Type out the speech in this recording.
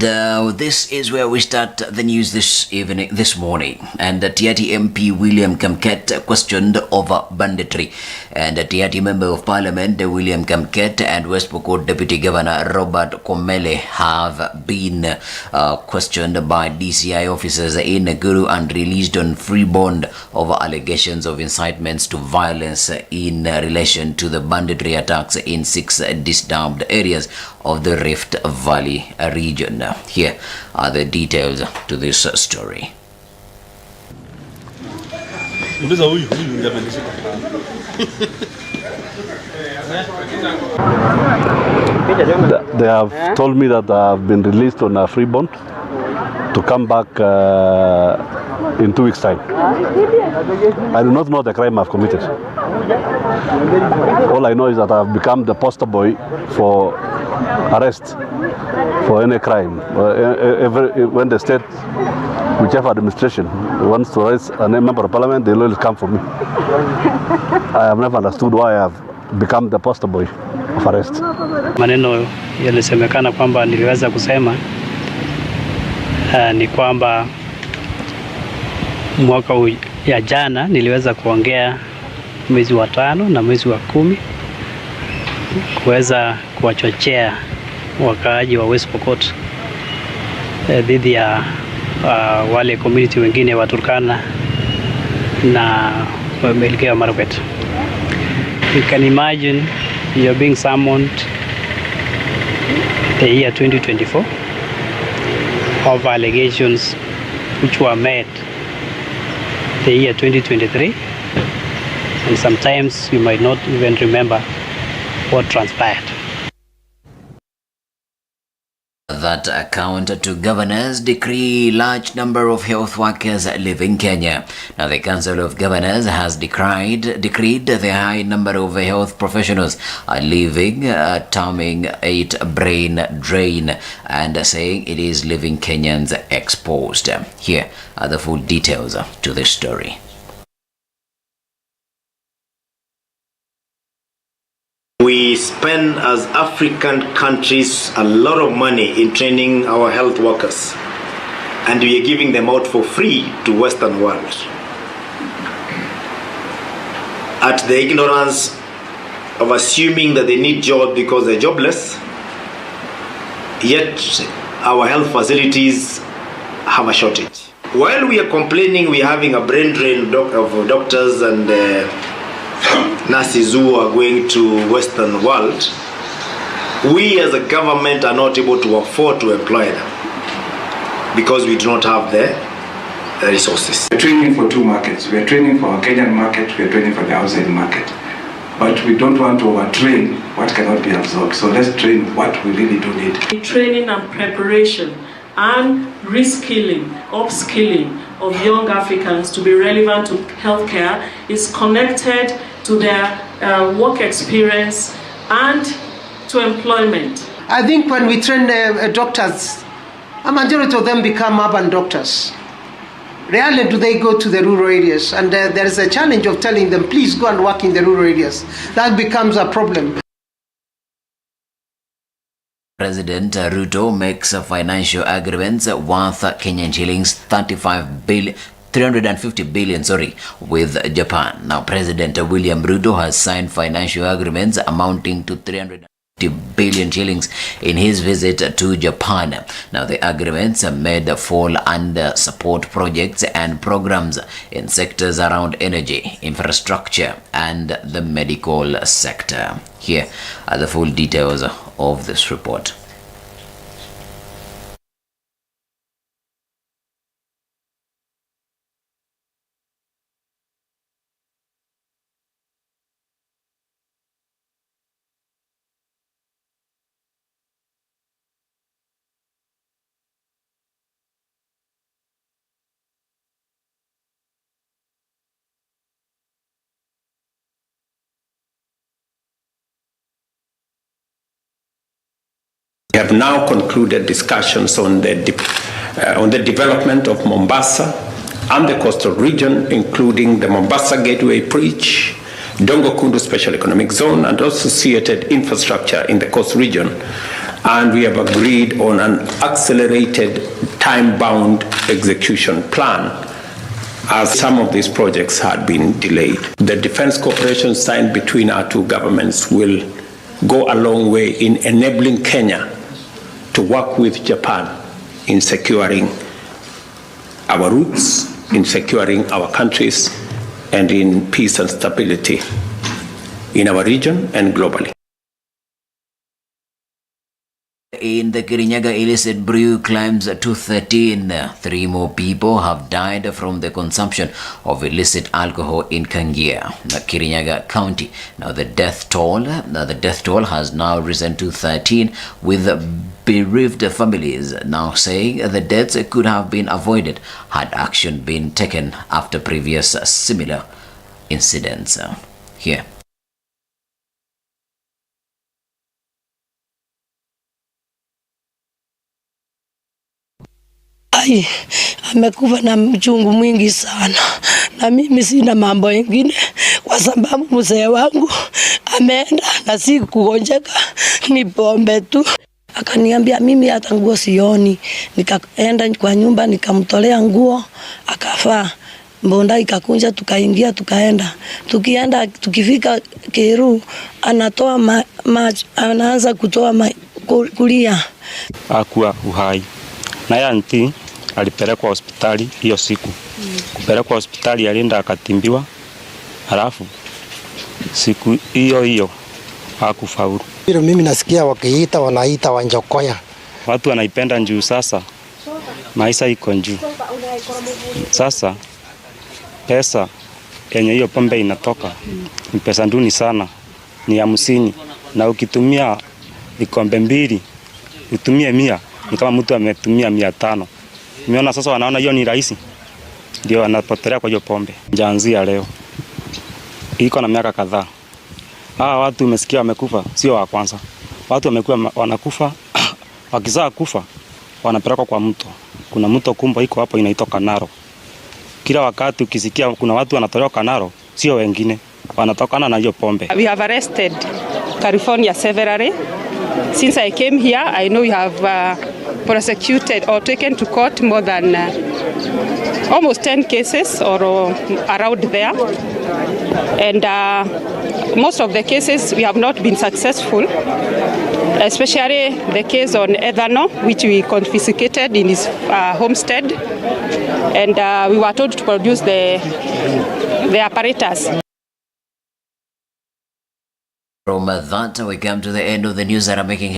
And this is where we start the news this morning. And Tiaty MP William Kamket questioned over banditry. And Tiaty Member of Parliament William Kamket and West Pokot Deputy Governor Robert Komele have been questioned by DCI officers in Nakuru and released on free bond over allegations of incitements to violence in relation to the banditry attacks in 6 disturbed areas of the Rift Valley region. Here are the details to this story. They have told me that I've been released on a free bond to come back in 2 weeks' time. I do not know the crime I've committed. All I know is that I've become the poster boy for arrest for any crime. When the state, whichever administration wants to arrest a member of parliament, they will come for me. I have never understood why I have become the poster boy of arrest. Maneno yalisemekana kwamba niliweza kusema ni kwamba mwaka ya jana niliweza kuongea mwezi wa 5 na mwezi wa 10 kuweza kuwachochea wakaaji wa West Pokot dhidi ya wale community wengine wa Turkana na Melkea Marakwet. You can imagine you're being summoned the year 2024 of allegations which were made the year 2023, and sometimes you might not even remember what transpired. That account to governors decree large number of health workers live in Kenya. Now the Council of Governors has decreed the high number of health professionals are leaving, terming it brain drain and saying it is leaving Kenyans exposed. Here are the full details to this story. We spend as African countries a lot of money in training our health workers, and we are giving them out for free to Western world. At the ignorance of assuming that they need jobs because they're jobless, yet our health facilities have a shortage. While we are complaining we're having a brain drain of doctors and nurses who are going to Western world, we as a government are not able to afford to employ them because we do not have the resources. We're training for 2 markets. We're training for our Kenyan market, we're training for the outside market. But we don't want to overtrain what cannot be absorbed. So let's train what we really do need. Training and preparation and reskilling, upskilling of young Africans to be relevant to healthcare is connected to their work experience and to employment. I think when we train doctors, a majority of them become urban doctors. Rarely do they go to the rural areas, and there is a challenge of telling them, please go and work in the rural areas. That becomes a problem. President Ruto makes financial agreements worth Kenyan shillings 350 billion with Japan. Now President William Ruto has signed financial agreements amounting to 350 billion shillings in his visit to Japan. Now the agreements are made fall under support projects and programs in sectors around energy, infrastructure and the medical sector. Here are the full details of this report. We have now concluded discussions on the development of Mombasa and the coastal region, including the Mombasa Gateway Bridge, Dongo Kundu Special Economic Zone, and associated infrastructure in the coast region, and we have agreed on an accelerated time-bound execution plan, as some of these projects had been delayed. The defense cooperation signed between our two governments will go a long way in enabling Kenya to work with Japan in securing our roots, in securing our countries, and in peace and stability in our region and globally. In the Kirinyaga illicit brew climbs to 13. 3 more people have died from the consumption of illicit alcohol in Kangia, Kirinyaga County. Now the death toll has now risen to 13, with bereaved families now saying the deaths could have been avoided had action been taken after previous similar incidents. Here. Ai, amekufa na mchungu mwingi sana, na mimi sina mambo mengine kwa sababu mzee wangu ameenda na si kugonjeka, ni pombe tu. Akaniambia mimi hata nguo sioni, nikaenda kwa nyumba nikamtolea nguo akafaa. Mbonda ikakunja, tukaingia tukaenda. Tukifika Keru anatoa anaanza kutoa kulia. Hakuwa uhai. Na yanti alipelekwa hospitali hiyo siku. Kupelekwa hospitali alienda akatimbiwa. Halafu siku hiyo hakufaulu. Mimi nasikia wakiita wanaita Wanjokoya. Watu wanaipenda njuu sasa. Maisha iko njuu. Sasa pesa yenye hiyo pombe inatoka ni pesa nduni sana, ni 50, na ukitumia vikombe 2 utumie 100 ni kama mtu ametumia 500. Umeona sasa, wanaona hiyo ni rahisi, ndio wanapotelea kwa hiyo pombe. Njaanzia leo iko na miaka kadhaa. Watu umesikia wamekufa, sio wa kwanza. Watu wamekuwa wanakufa wakizaa kufa wanapelekwa kwa mto. Kuna mto Kumbo iko hapo inaitwa Kanaro. Kila wakati ukisikia kuna watu wanatolewa Kanaro, sio wengine, wanatokana na hiyo pombe. We have arrested California severally. Since I came here, I know we have prosecuted or taken to court more than almost 10 cases or around there. And most of the cases we have not been successful, especially the case on Ethano, which we confiscated in his homestead. And we were told to produce the apparatus. From that, we come to the end of the news that are making